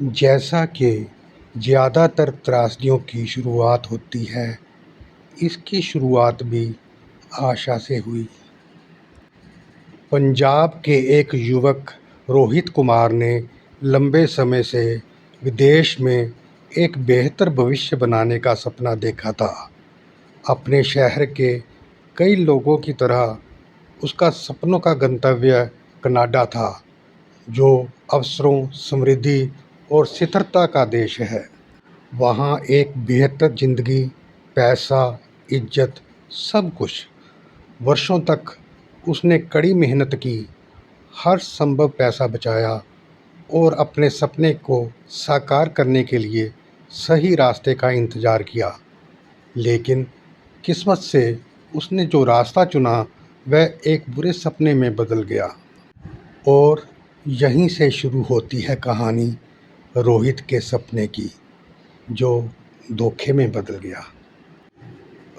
जैसा कि ज़्यादातर त्रासदियों की शुरुआत होती है, इसकी शुरुआत भी आशा से हुई। पंजाब के एक युवक रोहित कुमार ने लंबे समय से विदेश में एक बेहतर भविष्य बनाने का सपना देखा था। अपने शहर के कई लोगों की तरह उसका सपनों का गंतव्य कनाडा था, जो अवसरों, समृद्धि और स्थिरता का देश है। वहाँ एक बेहतर ज़िंदगी, पैसा, इज़्ज़त, सब कुछ। वर्षों तक उसने कड़ी मेहनत की, हर संभव पैसा बचाया और अपने सपने को साकार करने के लिए सही रास्ते का इंतज़ार किया। लेकिन किस्मत से उसने जो रास्ता चुना, वह एक बुरे सपने में बदल गया। और यहीं से शुरू होती है कहानी रोहित के सपने की, जो धोखे में बदल गया।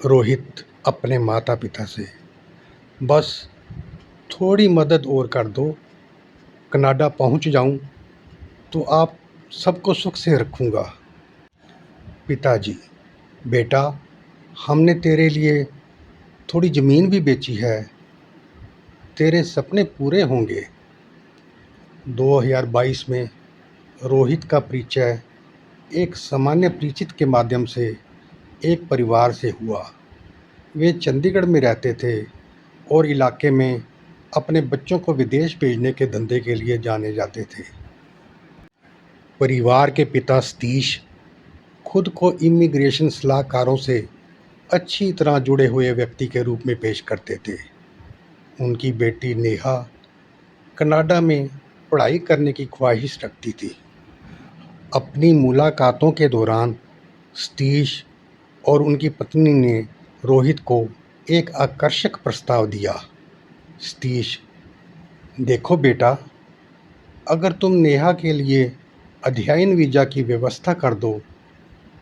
रोहित अपने माता पिता से, बस थोड़ी मदद और कर दो, कनाडा पहुंच जाऊं तो आप सबको सुख से रखूंगा। पिताजी, बेटा, हमने तेरे लिए थोड़ी ज़मीन भी बेची है, तेरे सपने पूरे होंगे। 2022 में रोहित का परिचय एक सामान्य परिचित के माध्यम से एक परिवार से हुआ। वे चंडीगढ़ में रहते थे और इलाके में अपने बच्चों को विदेश भेजने के धंधे के लिए जाने जाते थे। परिवार के पिता सतीश खुद को इमिग्रेशन सलाहकारों से अच्छी तरह जुड़े हुए व्यक्ति के रूप में पेश करते थे। उनकी बेटी नेहा कनाडा में पढ़ाई करने की ख्वाहिश रखती थी। अपनी मुलाकातों के दौरान सतीश और उनकी पत्नी ने रोहित को एक आकर्षक प्रस्ताव दिया। सतीश, देखो बेटा, अगर तुम नेहा के लिए अध्ययन वीज़ा की व्यवस्था कर दो,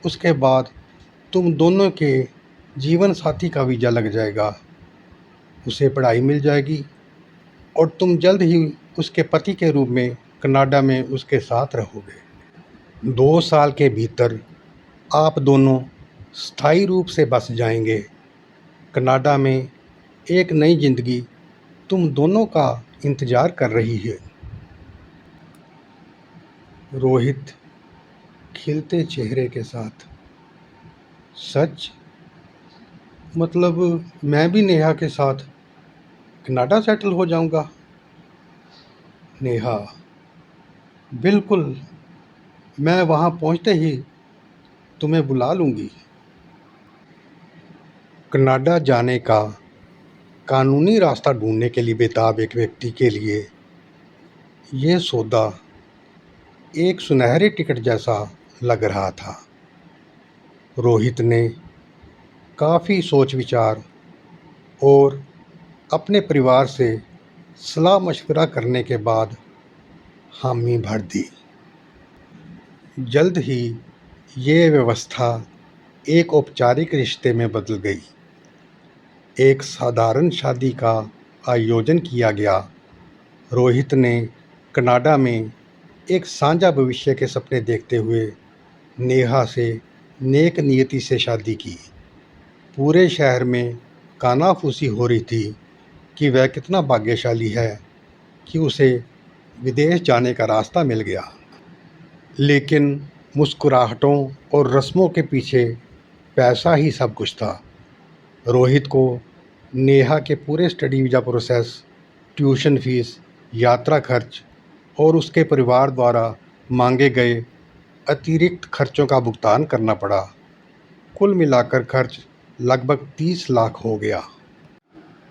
उसके बाद तुम दोनों के जीवन साथी का वीज़ा लग जाएगा, उसे पढ़ाई मिल जाएगी और तुम जल्द ही उसके पति के रूप में कनाडा में उसके साथ रहोगे। 2 साल के भीतर आप दोनों स्थायी रूप से बस जाएंगे। कनाडा में एक नई ज़िंदगी तुम दोनों का इंतज़ार कर रही है। रोहित खिलते चेहरे के साथ, सच? मतलब मैं भी नेहा के साथ कनाडा सेटल हो जाऊंगा? नेहा, बिल्कुल, मैं वहाँ पहुँचते ही तुम्हें बुला लूँगी। कनाडा जाने का कानूनी रास्ता ढूंढने के लिए बेताब एक व्यक्ति के लिए ये सौदा एक सुनहरे टिकट जैसा लग रहा था। रोहित ने काफ़ी सोच विचार और अपने परिवार से सलाह मशवरा करने के बाद हामी भर दी। जल्द ही ये व्यवस्था एक औपचारिक रिश्ते में बदल गई। एक साधारण शादी का आयोजन किया गया। रोहित ने कनाडा में एक साझा भविष्य के सपने देखते हुए नेहा से नेक नियति से शादी की। पूरे शहर में कानाफूसी हो रही थी कि वह कितना भाग्यशाली है कि उसे विदेश जाने का रास्ता मिल गया। लेकिन मुस्कुराहटों और रस्मों के पीछे पैसा ही सब कुछ था। रोहित को नेहा के पूरे study visa process, tuition fees, यात्रा खर्च और उसके परिवार द्वारा मांगे गए अतिरिक्त खर्चों का भुगतान करना पड़ा। कुल मिलाकर खर्च लगभग 30 लाख हो गया।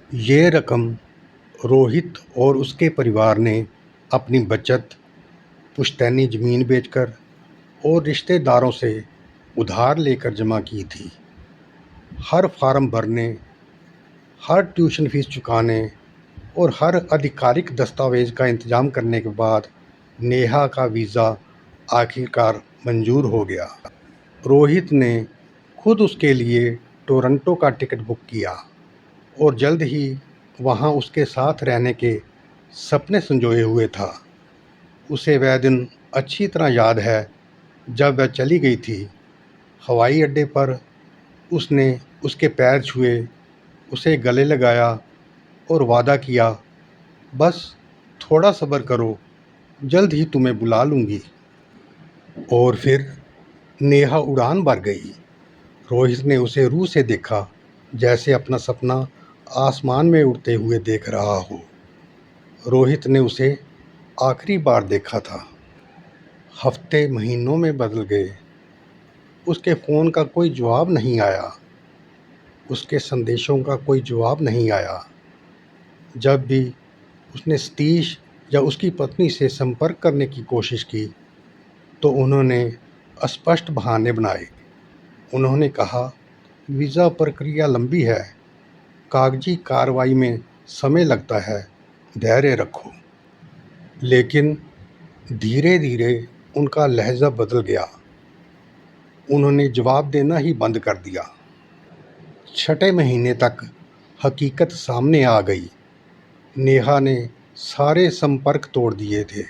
ये रकम रोहित और उसके परिवार ने अपनी बचत, पुश्तैनी ज़मीन बेचकर और रिश्तेदारों से उधार लेकर जमा की थी। हर फॉर्म भरने, हर ट्यूशन फीस चुकाने और हर आधिकारिक दस्तावेज़ का इंतज़ाम करने के बाद नेहा का वीज़ा आखिरकार मंजूर हो गया। रोहित ने खुद उसके लिए टोरंटो का टिकट बुक किया और जल्द ही वहाँ उसके साथ रहने के सपने संजोए हुए था। उसे वह दिन अच्छी तरह याद है जब वह चली गई थी, हवाई अड्डे पर उसने उसके पैर छुए, उसे गले लगाया और वादा किया, बस थोड़ा सब्र करो, जल्द ही तुम्हें बुला लूँगी। और फिर नेहा उड़ान भर गई। रोहित ने उसे रूह से देखा, जैसे अपना सपना आसमान में उड़ते हुए देख रहा हो। रोहित ने उसे आखिरी बार देखा था। हफ्ते महीनों में बदल गए। उसके फ़ोन का कोई जवाब नहीं आया, उसके संदेशों का कोई जवाब नहीं आया। जब भी उसने सतीश या उसकी पत्नी से संपर्क करने की कोशिश की, तो उन्होंने अस्पष्ट बहाने बनाए। उन्होंने कहा, वीज़ा प्रक्रिया लंबी है, कागजी कार्रवाई में समय लगता है, धैर्य रखो। लेकिन धीरे धीरे उनका लहजा बदल गया। उन्होंने जवाब देना ही बंद कर दिया। छठे महीने तक हकीकत सामने आ गई। नेहा ने सारे संपर्क तोड़ दिए थे।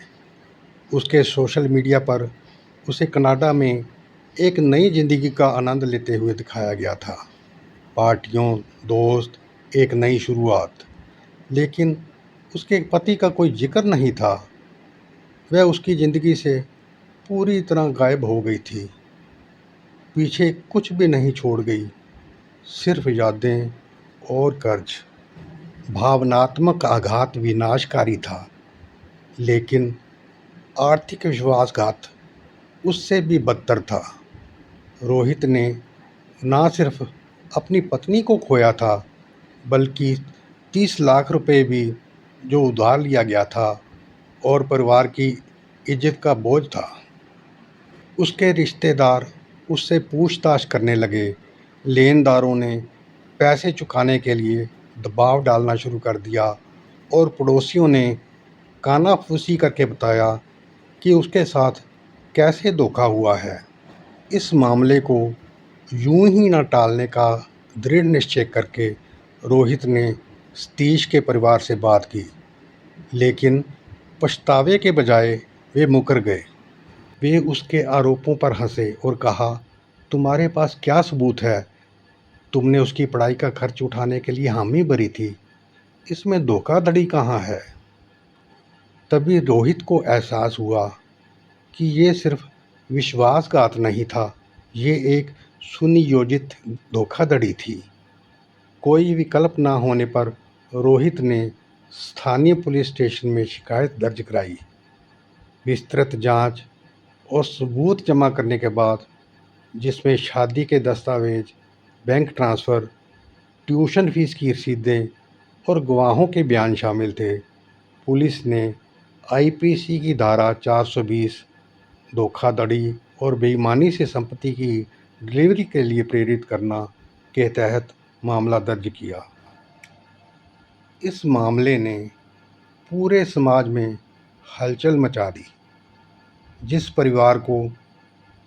उसके सोशल मीडिया पर उसे कनाडा में एक नई ज़िंदगी का आनंद लेते हुए दिखाया गया था। पार्टियों, दोस्त, एक नई शुरुआत। लेकिन उसके पति का कोई जिक्र नहीं था। वह उसकी ज़िंदगी से पूरी तरह गायब हो गई थी। पीछे कुछ भी नहीं छोड़ गई, सिर्फ यादें और कर्ज। भावनात्मक आघात विनाशकारी था, लेकिन आर्थिक विश्वासघात उससे भी बदतर था। रोहित ने ना सिर्फ अपनी पत्नी को खोया था, बल्कि 30 लाख रुपए भी जो उधार लिया गया था और परिवार की इज्जत का बोझ था। उसके रिश्तेदार उससे पूछताछ करने लगे। लेनदारों ने पैसे चुकाने के लिए दबाव डालना शुरू कर दिया और पड़ोसियों ने कानाफूसी करके बताया कि उसके साथ कैसे धोखा हुआ है। इस मामले को यूं ही न टालने का दृढ़ निश्चय करके रोहित ने सतीश के परिवार से बात की, लेकिन पछतावे के बजाय वे मुकर गए। वे उसके आरोपों पर हंसे और कहा, तुम्हारे पास क्या सबूत है? तुमने उसकी पढ़ाई का खर्च उठाने के लिए हामी भरी थी, इसमें धोखाधड़ी कहाँ है? तभी रोहित को एहसास हुआ कि ये सिर्फ विश्वासघात नहीं था, ये एक सुनियोजित धोखाधड़ी थी। कोई विकल्प न होने पर रोहित ने स्थानीय पुलिस स्टेशन में शिकायत दर्ज कराई। विस्तृत जांच और सबूत जमा करने के बाद, जिसमें शादी के दस्तावेज, बैंक ट्रांसफ़र, ट्यूशन फीस की रसीदें और गवाहों के बयान शामिल थे, पुलिस ने आईपीसी की धारा 420 धोखाधड़ी और बेईमानी से संपत्ति की डिलीवरी के लिए प्रेरित करना के तहत मामला दर्ज किया। इस मामले ने पूरे समाज में हलचल मचा दी। जिस परिवार को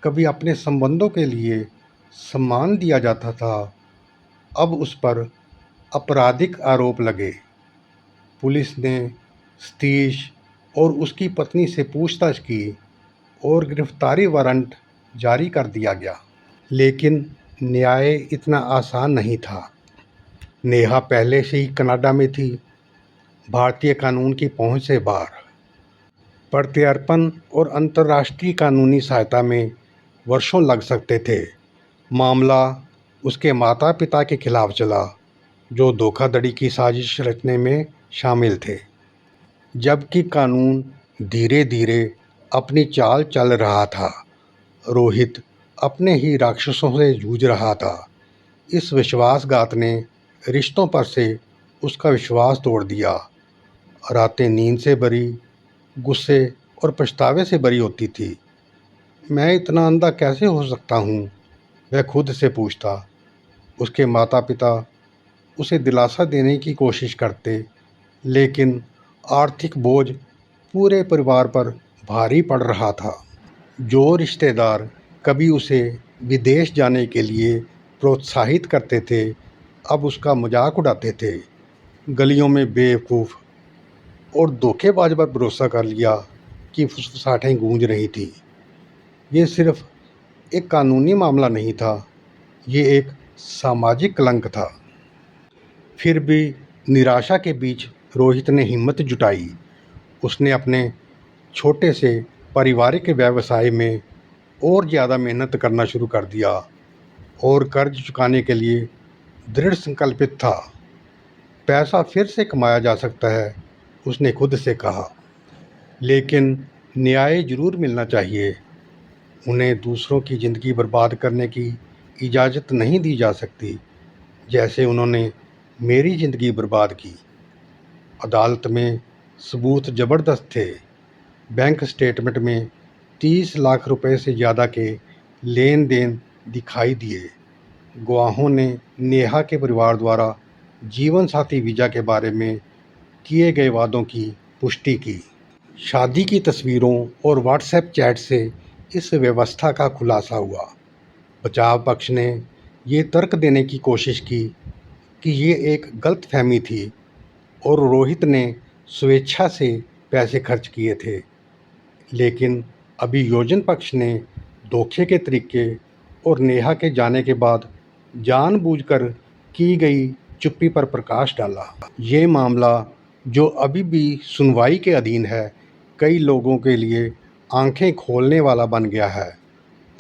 कभी अपने संबंधों के लिए सम्मान दिया जाता था, अब उस पर आपराधिक आरोप लगे। पुलिस ने सतीश और उसकी पत्नी से पूछताछ की और गिरफ्तारी वारंट जारी कर दिया गया। लेकिन न्याय इतना आसान नहीं था। नेहा पहले से ही कनाडा में थी, भारतीय कानून की पहुंच से बाहर। प्रत्यर्पण और अंतर्राष्ट्रीय कानूनी सहायता में वर्षों लग सकते थे। मामला उसके माता पिता के खिलाफ चला, जो धोखाधड़ी की साजिश रचने में शामिल थे। जबकि कानून धीरे धीरे अपनी चाल चल रहा था, रोहित अपने ही राक्षसों से जूझ रहा था। इस विश्वासघात ने रिश्तों पर से उसका विश्वास तोड़ दिया। रातें नींद से भरी, गुस्से और पछतावे से भरी होती थी। मैं इतना अंधा कैसे हो सकता हूँ, वह खुद से पूछता। उसके माता पिता उसे दिलासा देने की कोशिश करते, लेकिन आर्थिक बोझ पूरे परिवार पर भारी पड़ रहा था। जो रिश्तेदार कभी उसे विदेश जाने के लिए प्रोत्साहित करते थे, अब उसका मजाक उड़ाते थे। गलियों में बेवकूफ़ और धोखेबाज पर भरोसा कर लिया। की फुसफुसाहटें गूंज रही थीं। ये सिर्फ एक कानूनी मामला नहीं था, ये एक सामाजिक कलंक था। फिर भी निराशा के बीच रोहित ने हिम्मत जुटाई। उसने अपने छोटे से पारिवारिक व्यवसाय में और ज़्यादा मेहनत करना शुरू कर दिया और कर्ज चुकाने के लिए दृढ़ संकल्पित था। पैसा फिर से कमाया जा सकता है, उसने खुद से कहा, लेकिन न्याय ज़रूर मिलना चाहिए। उन्हें दूसरों की ज़िंदगी बर्बाद करने की इजाज़त नहीं दी जा सकती, जैसे उन्होंने मेरी ज़िंदगी बर्बाद की। अदालत में सबूत ज़बरदस्त थे। बैंक स्टेटमेंट में 30 लाख रुपए से ज़्यादा के लेन देन दिखाई दिए। गवाहों ने नेहा के परिवार द्वारा जीवन साथी वीज़ा के बारे में किए गए वादों की पुष्टि की। शादी की तस्वीरों और व्हाट्सएप चैट से इस व्यवस्था का खुलासा हुआ। बचाव पक्ष ने ये तर्क देने की कोशिश की कि ये एक गलतफहमी थी और रोहित ने स्वेच्छा से पैसे खर्च किए थे, लेकिन अभियोजन पक्ष ने धोखे के तरीके और नेहा के जाने के बाद जानबूझकर की गई चुप्पी पर प्रकाश डाला। ये मामला, जो अभी भी सुनवाई के अधीन है, कई लोगों के लिए आंखें खोलने वाला बन गया है।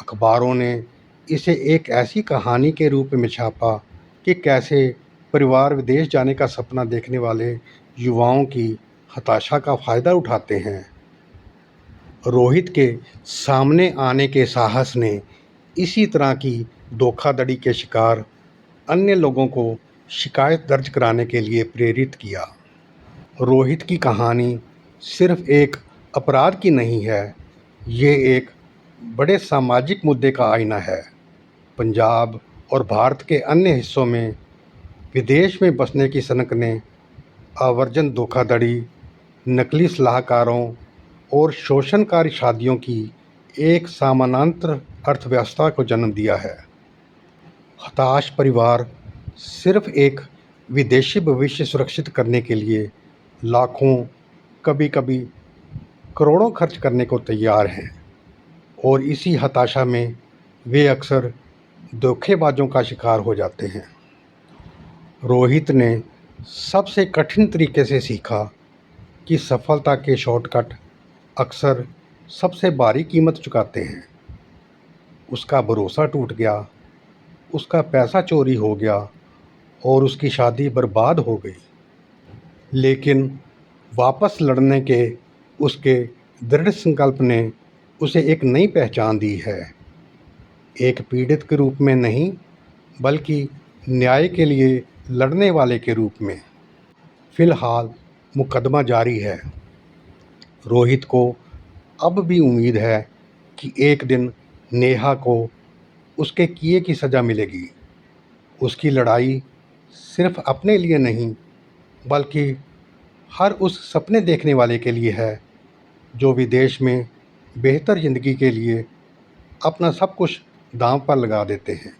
अखबारों ने इसे एक ऐसी कहानी के रूप में छापा कि कैसे परिवार विदेश जाने का सपना देखने वाले युवाओं की हताशा का फ़ायदा उठाते हैं। रोहित के सामने आने के साहस ने इसी तरह की धोखाधड़ी के शिकार अन्य लोगों को शिकायत दर्ज कराने के लिए प्रेरित किया। रोहित की कहानी सिर्फ एक अपराध की नहीं है, ये एक बड़े सामाजिक मुद्दे का आईना है। पंजाब और भारत के अन्य हिस्सों में विदेश में बसने की सनक ने आवर्जन धोखाधड़ी, नकली सलाहकारों और शोषणकारी शादियों की एक समानांतर अर्थव्यवस्था को जन्म दिया है। हताश परिवार सिर्फ एक विदेशी भविष्य सुरक्षित करने के लिए लाखों, कभी-कभी करोड़ों खर्च करने को तैयार हैं, और इसी हताशा में वे अक्सर धोखेबाजों का शिकार हो जाते हैं। रोहित ने सबसे कठिन तरीके से सीखा कि सफलता के शॉर्टकट अक्सर सबसे भारी कीमत चुकाते हैं। उसका भरोसा टूट गया, उसका पैसा चोरी हो गया और उसकी शादी बर्बाद हो गई। लेकिन वापस लड़ने के उसके दृढ़ संकल्प ने उसे एक नई पहचान दी है। एक पीड़ित के रूप में नहीं, बल्कि न्याय के लिए लड़ने वाले के रूप में। फिलहाल मुकदमा जारी है। रोहित को अब भी उम्मीद है कि एक दिन नेहा को उसके किए की सज़ा मिलेगी। उसकी लड़ाई सिर्फ अपने लिए नहीं, बल्कि हर उस सपने देखने वाले के लिए है जो विदेश में बेहतर ज़िंदगी के लिए अपना सब कुछ दांव पर लगा देते हैं।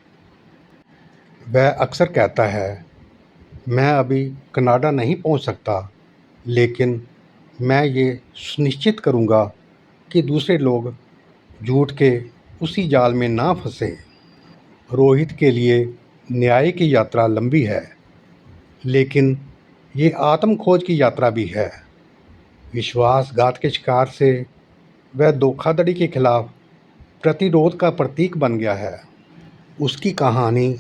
वह अक्सर कहता है, मैं अभी कनाडा नहीं पहुंच सकता, लेकिन मैं ये सुनिश्चित करूंगा कि दूसरे लोग झूठ के उसी जाल में ना फंसें। रोहित के लिए न्याय की यात्रा लंबी है, लेकिन ये आत्म खोज की यात्रा भी है। विश्वासघात के शिकार से वह धोखाधड़ी के खिलाफ प्रतिरोध का प्रतीक बन गया है। उसकी कहानी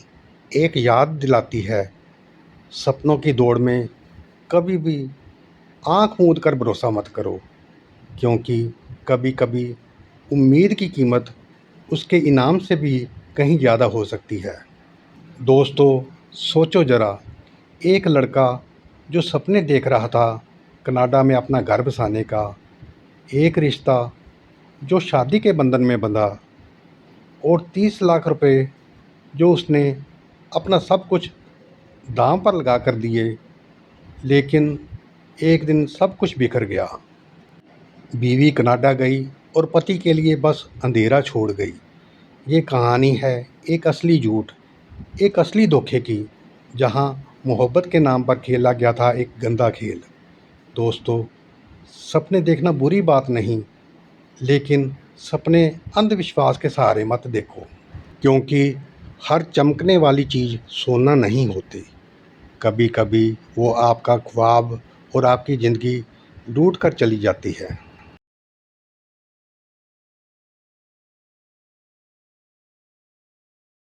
एक याद दिलाती है, सपनों की दौड़ में कभी भी आंख मूंद कर भरोसा मत करो, क्योंकि कभी कभी उम्मीद की कीमत उसके इनाम से भी कहीं ज़्यादा हो सकती है। दोस्तों, सोचो ज़रा, एक लड़का जो सपने देख रहा था कनाडा में अपना घर बसाने का, एक रिश्ता जो शादी के बंधन में बंधा, और 30 लाख रुपए जो उसने अपना सब कुछ दांव पर लगा कर दिए, लेकिन एक दिन सब कुछ बिखर गया। बीवी कनाडा गई और पति के लिए बस अंधेरा छोड़ गई। ये कहानी है एक असली झूठ, एक असली धोखे की, जहां मोहब्बत के नाम पर खेला गया था एक गंदा खेल। दोस्तों, सपने देखना बुरी बात नहीं, लेकिन सपने अंधविश्वास के सहारे मत देखो, क्योंकि हर चमकने वाली चीज़ सोना नहीं होती। कभी कभी वो आपका ख्वाब और आपकी ज़िंदगी लूट कर चली जाती है।